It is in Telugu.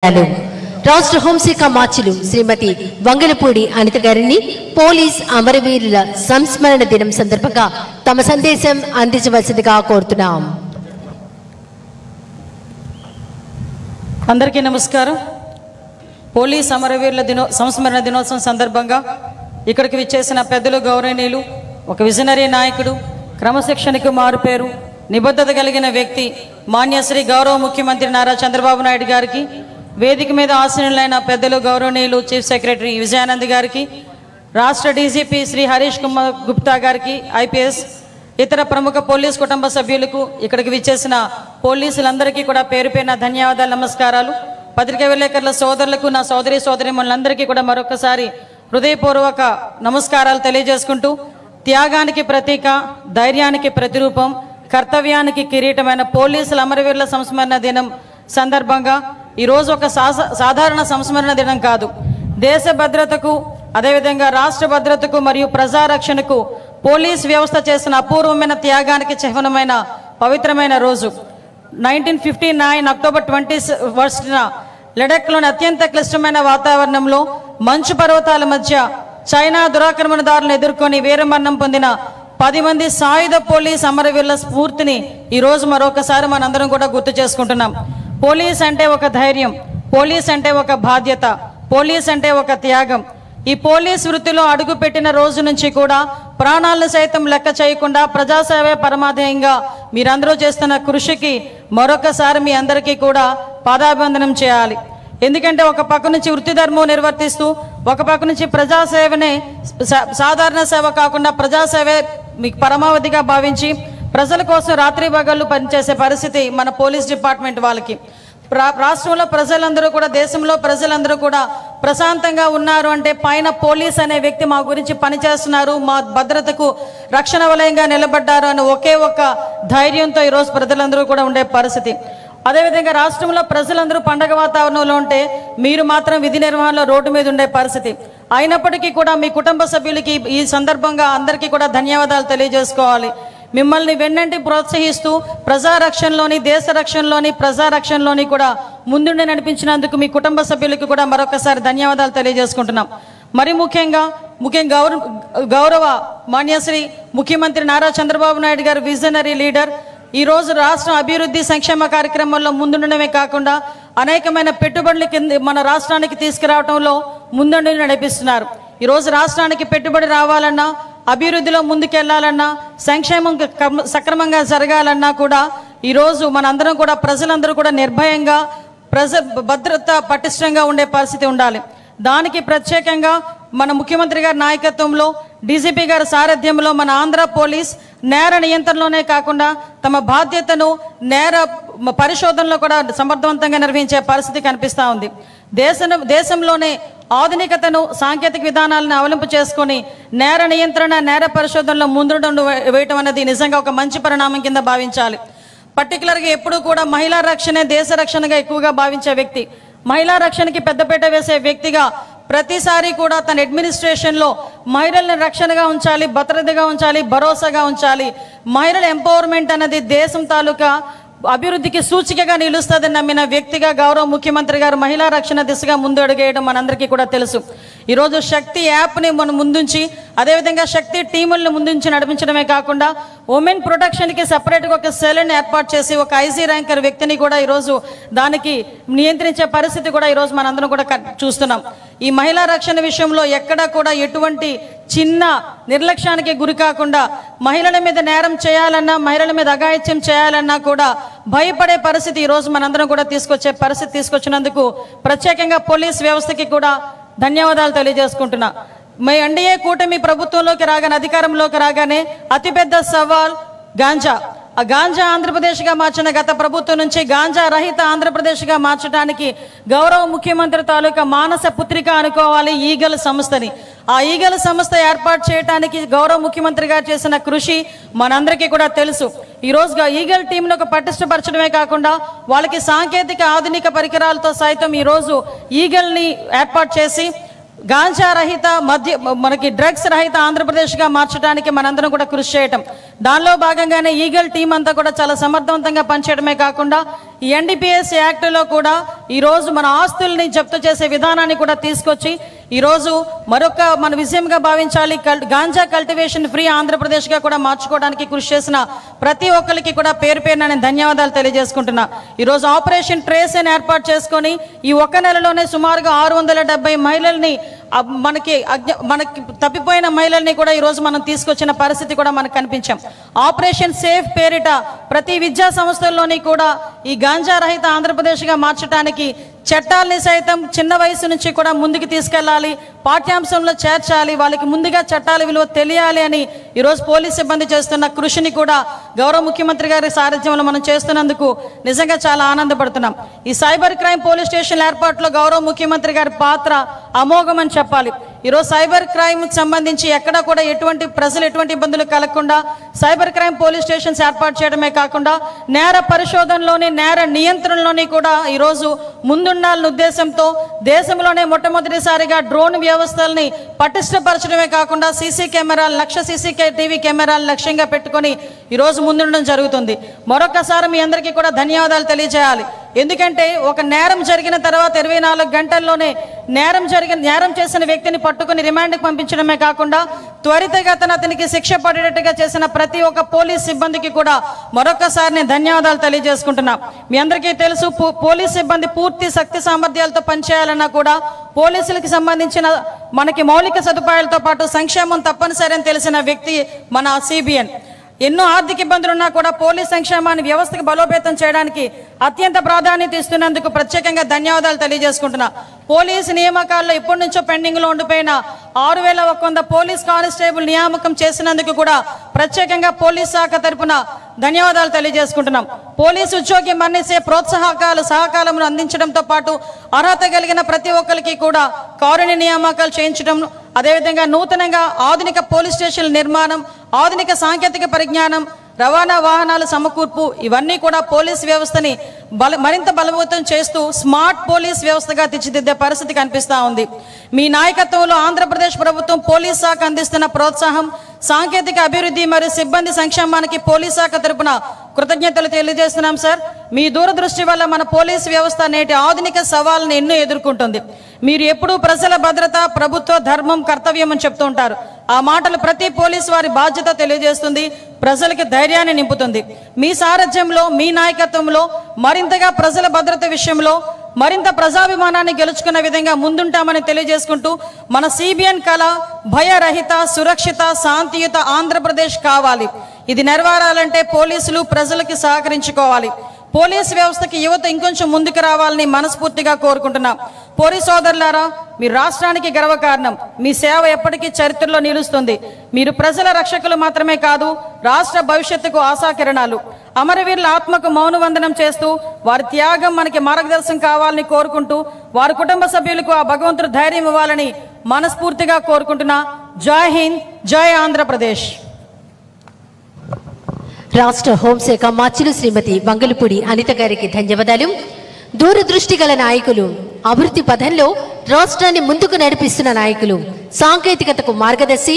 రాష్ట్ర హోంశాఖ మార్చులు శ్రీమతి వంగలపూడి అనిత గారిని పోలీస్ అమరవీరుల సంస్మరణ దినం సందర్భంగా తమ సందేశం అందించవలసిందిగా కోరుతున్నాం. అందరికీ నమస్కారం. పోలీస్ అమరవీరుల సంస్మరణ దినోత్సవం సందర్భంగా ఇక్కడికి విచ్చేసిన పెద్దలు, గౌరవనీయులు, ఒక విజనరీ నాయకుడు, క్రమశిక్షణకు మారుపేరు, నిబద్ధత కలిగిన వ్యక్తి మాన్యశ్రీ గౌరవ ముఖ్యమంత్రి నారా చంద్రబాబు నాయుడు గారికి, వేదిక మీద ఆసీనులైన పెద్దలు, గౌరవనీయులు చీఫ్ సెక్రటరీ విజయానంద్ గారికి, రాష్ట్ర డీజీపీ శ్రీ హరీష్ కుమార్ గుప్తా గారికి, ఐపీఎస్, ఇతర ప్రముఖ పోలీస్ కుటుంబ సభ్యులకు, ఇక్కడికి విచ్చేసిన పోలీసులందరికీ కూడా పేరు పేరున ధన్యవాదాలు, నమస్కారాలు. పత్రికా విలేకరుల సోదరులకు, నా సోదరి సోదరీమణులందరికీ కూడా మరొకసారి హృదయపూర్వక నమస్కారాలు తెలియజేసుకుంటూ, త్యాగానికి ప్రతీక, ధైర్యానికి ప్రతిరూపం, కర్తవ్యానికి కిరీటమైన పోలీసుల అమరవీరుల సంస్మరణ దినం సందర్భంగా ఈరోజు ఒక సాధారణ సంస్మరణ దినం కాదు, దేశ భద్రతకు, అదేవిధంగా రాష్ట్ర భద్రతకు మరియు ప్రజారక్షణకు పోలీస్ వ్యవస్థ చేసిన అపూర్వమైన త్యాగానికి చిహ్నమైన పవిత్రమైన రోజు. 1959 అక్టోబర్ 21న లడఖ్లోని అత్యంత క్లిష్టమైన వాతావరణంలో మంచు పర్వతాల మధ్య చైనా దురాక్రమణదారులను ఎదుర్కొని వీరమరణం పొందిన 10 మంది సాయుధ పోలీస్ అమరవీరుల స్ఫూర్తిని ఈరోజు మరొకసారి మనందరం కూడా గుర్తు చేసుకుంటున్నాం. పోలీస్ అంటే ఒక ధైర్యం, పోలీస్ అంటే ఒక బాధ్యత, పోలీస్ అంటే ఒక త్యాగం. ఈ పోలీస్ వృత్తిలో అడుగు పెట్టిన రోజు నుంచి కూడా ప్రాణాలను సైతం లెక్క చేయకుండా ప్రజాసేవే పరమాధ్యేయంగా మీరందరూ చేస్తున్న కృషికి మరొకసారి మీ అందరికీ కూడా పాదాభివందనం చేయాలి. ఎందుకంటే ఒక పక్క నుంచి వృత్తి ధర్మం నిర్వర్తిస్తూ, ఒక పక్క నుంచి ప్రజాసేవనే సాధారణ సేవ కాకుండా ప్రజాసేవే మీకు పరమావధిగా భావించి ప్రజల కోసం రాత్రి పగళ్ళు పనిచేసే పరిస్థితి మన పోలీస్ డిపార్ట్మెంట్ వాళ్ళకి. రాష్ట్రంలో ప్రజలందరూ కూడా, దేశంలో ప్రజలందరూ కూడా ప్రశాంతంగా ఉన్నారు అంటే పైన పోలీస్ అనే వ్యక్తి మా గురించి పనిచేస్తున్నారు, మా భద్రతకు రక్షణ వలయంగా నిలబడ్డారు అని ఒకే ఒక్క ధైర్యంతో ఈరోజు ప్రజలందరూ కూడా ఉండే పరిస్థితి. అదేవిధంగా రాష్ట్రంలో ప్రజలందరూ పండగ వాతావరణంలో ఉంటే మీరు మాత్రం విధి నిర్వహణలో రోడ్డు మీద ఉండే పరిస్థితి. అయినప్పటికీ కూడా మీ కుటుంబ సభ్యులకి ఈ సందర్భంగా అందరికీ కూడా ధన్యవాదాలు తెలియజేసుకోవాలి. మిమ్మల్ని వెన్నంటి ప్రోత్సహిస్తూ ప్రజారక్షణలోని, దేశ రక్షణలోని, ప్రజారక్షణలోని కూడా ముందుండి నడిపించినందుకు మీ కుటుంబ సభ్యులకు కూడా మరొకసారి ధన్యవాదాలు తెలియజేసుకుంటున్నాం. మరి ముఖ్యంగా గౌరవ మాన్యశ్రీ ముఖ్యమంత్రి నారా చంద్రబాబు నాయుడు గారు విజనరీ లీడర్ ఈరోజు రాష్ట్ర అభివృద్ధి సంక్షేమ కార్యక్రమాల్లో ముందుండడమే కాకుండా అనేకమైన పెట్టుబడుల కింద మన రాష్ట్రానికి తీసుకురావడంలో ముందుండి నడిపిస్తున్నారు. ఈరోజు రాష్ట్రానికి పెట్టుబడి రావాలన్నా, అభివృద్ధిలో ముందుకెళ్లాలన్నా, సంక్షేమం సక్రమంగా జరగాలన్నా కూడా ఈరోజు మనందరం కూడా, ప్రజలందరూ కూడా నిర్భయంగా, భద్రత పటిష్టంగా ఉండే పరిస్థితి ఉండాలి. దానికి ప్రత్యేకంగా మన ముఖ్యమంత్రి గారి నాయకత్వంలో, డీజీపీ గారి సారథ్యంలో మన ఆంధ్ర పోలీస్ నేర నియంత్రణలోనే కాకుండా తమ బాధ్యతను నేర పరిశోధనలో కూడా సమర్థవంతంగా నిర్వహించే పరిస్థితి కనిపిస్తూ ఉంది. దేశంలోనే ఆధునికతను, సాంకేతిక విధానాలను అవలంబు చేసుకొని నేర నియంత్రణ, నేర పరిశోధనలో ముందు వేయటం అనేది నిజంగా ఒక మంచి పరిణామం కింద భావించాలి. పర్టికులర్గా ఎప్పుడూ కూడా మహిళా రక్షణే దేశ రక్షణగా ఎక్కువగా భావించే వ్యక్తి, మహిళా రక్షణకి పెద్దపీట వేసే వ్యక్తిగా ప్రతిసారి కూడా తన అడ్మినిస్ట్రేషన్లో మహిళల్ని రక్షణగా ఉంచాలి, భద్రతగా ఉంచాలి, భరోసాగా ఉంచాలి. మహిళల ఎంపవర్మెంట్ అనేది దేశం తాలూకా అభివృద్ధికి సూచికగా నిలుస్తుందని నమ్మిన వ్యక్తిగా గౌరవ ముఖ్యమంత్రి గారు మహిళా రక్షణ దిశగా ముందు అడుగేయడం మనందరికీ కూడా తెలుసు. ఈరోజు శక్తి యాప్ని మనం ముందుంచి, అదేవిధంగా శక్తి టీములను ముందుంచి నడిపించడమే కాకుండా ఉమెన్ ప్రొటెక్షన్కి సపరేట్గా ఒక సెల్ని ఏర్పాటు చేసి ఒక ఐజీ ర్యాంకర్ వ్యక్తిని కూడా ఈరోజు దానికి నియంత్రించే పరిస్థితి కూడా ఈరోజు మనందరం కూడా చూస్తున్నాం. ఈ మహిళా రక్షణ విషయంలో ఎక్కడా కూడా ఎటువంటి చిన్న నిర్లక్ష్యానికి గురి కాకుండా మహిళల మీద నేరం చేయాలన్నా, మహిళల మీద అఘాయిత్యం చేయాలన్నా కూడా భయపడే పరిస్థితి ఈరోజు మనందరం కూడా తీసుకొచ్చినందుకు ప్రత్యేకంగా పోలీస్ వ్యవస్థకి కూడా ధన్యవాదాలు తెలియజేసుకుంటున్నా. మీ ఎన్డీఏ కూటమి ప్రభుత్వంలోకి రాగానే, అధికారంలోకి రాగానే అతిపెద్ద సవాల్ గాంజా. ఆ గాంజా ఆంధ్రప్రదేశ్గా మార్చిన గత ప్రభుత్వం నుంచి గాంజా రహిత ఆంధ్రప్రదేశ్గా మార్చడానికి గౌరవ ముఖ్యమంత్రి తాలూకా మానస పుత్రిక అనుకోవాలి ఈగల్ సంస్థని. ఆ ఈగల్ సంస్థ ఏర్పాటు చేయడానికి గౌరవ ముఖ్యమంత్రి గారు చేసిన కృషి మనందరికీ కూడా తెలుసు. ఈరోజు ఈగల్ టీంను ఒక పటిష్టపరచడమే కాకుండా వాళ్ళకి సాంకేతిక ఆధునిక పరికరాలతో సైతం ఈరోజు ఈగల్ని ఏర్పాటు చేసి గాంజా రహిత మనకి డ్రగ్స్ రహిత ఆంధ్రప్రదేశ్గా మార్చడానికి మనందరం కూడా కృషి చేయటం. దానిలో భాగంగానే ఈగల్ టీం అంతా కూడా చాలా సమర్థవంతంగా పనిచేయడమే కాకుండా ఈ ఎన్డీపీఎస్ యాక్ట్లో కూడా ఈరోజు మన ఆస్తుల్ని జప్తు చేసే విధానాన్ని కూడా తీసుకొచ్చి ఈరోజు మరొక మన విజయంగా భావించాలి. గాంజా కల్టివేషన్ ఫ్రీ ఆంధ్రప్రదేశ్గా కూడా మార్చుకోవడానికి కృషి చేసిన ప్రతి ఒక్కరికి కూడా పేరు పేరున నేను ధన్యవాదాలు తెలియజేసుకుంటున్నా. ఈరోజు ఆపరేషన్ ట్రేస్ అని ఏర్పాటు చేసుకొని ఈ ఒక్క నెలలోనే సుమారుగా 670 మహిళల్ని మనకి తప్పిపోయిన మహిళల్ని కూడా ఈరోజు మనం తీసుకొచ్చిన పరిస్థితి కూడా మనకు కనిపించాం. ఆపరేషన్ సేఫ్ పేరిట ప్రతి విద్యా సంస్థల్లోని కూడా ఈ గాంజా రహిత ఆంధ్రప్రదేశ్గా మార్చడానికి చట్టాలని సైతం చిన్న వయసు నుంచి కూడా ముందుకు తీసుకెళ్లాలి, పాఠ్యాంశంలో చేర్చాలి, వాళ్ళకి ముందుగా చట్టాల విలువ తెలియాలి అని ఈరోజు పోలీస్ సిబ్బంది చేస్తున్న కృషిని కూడా గౌరవ ముఖ్యమంత్రి గారి సారథ్యంలో మనం చేస్తున్నందుకు నిజంగా చాలా ఆనందపడుతున్నాం. ఈ సైబర్ క్రైమ్ పోలీస్ స్టేషన్ ఏర్పాటులో గౌరవ ముఖ్యమంత్రి గారి పాత్ర అమోఘం అని చెప్పాలి. ఈరోజు సైబర్ క్రైమ్కి సంబంధించి ఎక్కడా కూడా ప్రజలు ఎటువంటి ఇబ్బందులు కలగకుండా సైబర్ క్రైమ్ పోలీస్ స్టేషన్స్ ఏర్పాటు చేయడమే కాకుండా నేర పరిశోధనలోని నేర నియంత్రణలోని కూడా ఈరోజు ముందుండాలన్న ఉద్దేశంతో దేశంలోనే మొట్టమొదటిసారిగా డ్రోన్ వ్యవస్థల్ని పటిష్టపరచడమే కాకుండా సీసీ కెమెరాలు 1,00,000 CCTV కెమెరాలు లక్ష్యంగా పెట్టుకొని ఈరోజు ముందుండడం జరుగుతుంది. మరొకసారి మీ అందరికీ కూడా ధన్యవాదాలు తెలియజేయాలి. ఎందుకంటే ఒక నేరం జరిగిన తర్వాత 24 గంటల్లోనే నేరం చేసిన వ్యక్తిని పట్టుకుని రిమాండ్కి పంపించడమే కాకుండా త్వరితగతిన అతనికి శిక్ష పడేటట్టుగా చేసిన ప్రతి ఒక్క పోలీస్ సిబ్బందికి కూడా మరొకసారి నేను ధన్యవాదాలు తెలియజేసుకుంటున్నా. మీ అందరికీ తెలుసు, పోలీస్ సిబ్బంది పూర్తి శక్తి సామర్థ్యాలతో పనిచేయాలన్నా కూడా పోలీసులకు సంబంధించిన మనకి మౌలిక సదుపాయాలతో పాటు సంక్షేమం తప్పనిసరి అని తెలిసిన వ్యక్తి మన CBN. ఎన్నో ఆర్థిక ఇబ్బందులు ఉన్నా కూడా పోలీస్ సంక్షేమాన్ని వ్యవస్థకు బలోపేతం చేయడానికి అత్యంత ప్రాధాన్యత ఇస్తున్నందుకు ప్రత్యేకంగా ధన్యవాదాలు తెలియజేసుకుంటున్నా. పోలీసు నియామకాల్లో ఇప్పటి నుంచో పెండింగ్లో ఉండిపోయిన 6,100 పోలీస్ కానిస్టేబుల్ నియామకం చేసినందుకు కూడా ప్రత్యేకంగా పోలీస్ శాఖ తరపున ధన్యవాదాలు తెలియజేసుకుంటున్నాం. పోలీసు ఉద్యోగి మన్నిసే సహకారమును అందించడంతో పాటు అర్హత కలిగిన ప్రతి ఒక్కరికి కూడా కారుణ్య నియామకాలు చేయించడం, అదేవిధంగా నూతనంగా ఆధునిక పోలీస్ స్టేషన్ల నిర్మాణం, ఆధునిక సాంకేతిక పరిజ్ఞానం, రవాణా వాహనాల సమకూర్పు ఇవన్నీ కూడా పోలీస్ వ్యవస్థని మరింత బలవంతం చేస్తూ స్మార్ట్ పోలీస్ వ్యవస్థగా తీర్చిదిద్దే పరిస్థితి కనిపిస్తూ ఉంది. మీ నాయకత్వంలో ఆంధ్రప్రదేశ్ ప్రభుత్వం పోలీస్ శాఖ అందిస్తున్న ప్రోత్సాహం, సాంకేతిక అభివృద్ధి మరియు సిబ్బంది సంక్షేమానికి పోలీస్ శాఖ తరపున కృతజ్ఞతలు తెలియజేస్తున్నాం సార్. మీ దూరదృష్టి వల్ల మన పోలీస్ వ్యవస్థ నేటి ఆధునిక సవాళ్ళను ఎన్నో ఎదుర్కొంటుంది. మీరు ఎప్పుడూ ప్రజల భద్రత, ప్రభుత్వ ధర్మం, కర్తవ్యం అని చెప్తూ ఉంటారు. ఆ మాటలు ప్రతి పోలీసు వారి బాధ్యత తెలియజేస్తుంది, ప్రజలకి ధైర్యాన్ని నింపుతుంది. మీ సారథ్యంలో, మీ నాయకత్వంలో మరింతగా ప్రజల భద్రత విషయంలో మరింత ప్రజాభిమానాన్ని గెలుచుకున్న విధంగా ముందుంటామని తెలియజేసుకుంటూ మన CBN కళ భయరహిత, సురక్షిత, శాంతియుత ఆంధ్రప్రదేశ్ కావాలి. ఇది నెరవేరాలంటే పోలీసులు ప్రజలకి సహకరించుకోవాలి. పోలీసు వ్యవస్థకి యువత ఇంకొంచెం ముందుకు రావాలని మనస్ఫూర్తిగా కోరుకుంటున్నాం. పోలీసు సోదరులారా, మీ రాష్ట్రానికి గర్వకారణం. మీ సేవ ఎప్పటికీ చరిత్రలో నిలుస్తుంది. మీరు ప్రజల రక్షకులు మాత్రమే కాదు, రాష్ట్ర భవిష్యత్తుకు ఆశాకిరణాలు. అమరవీరుల ఆత్మకు మౌనవందనం చేస్తూ వారి త్యాగం మనకి మార్గదర్శనం కావాలని కోరుకుంటూ వారి కుటుంబ సభ్యులకు ఆ భగవంతుడు ధైర్యం ఇవ్వాలని మనస్ఫూర్తిగా కోరుకుంటున్నా. జై హింద్, జై ఆంధ్రప్రదేశ్. రాష్ట్ర హోంశాఖ మార్చిలు శ్రీమతి వంగలపూడి అనిత గారికి ధన్యవాదాలు. దూరదృష్టి గల నాయకులు, అభివృద్ధి పథంలో రాష్ట్రాన్ని ముందుకు నడిపిస్తున్న నాయకులు, సాంకేతికతకు మార్గదర్శి,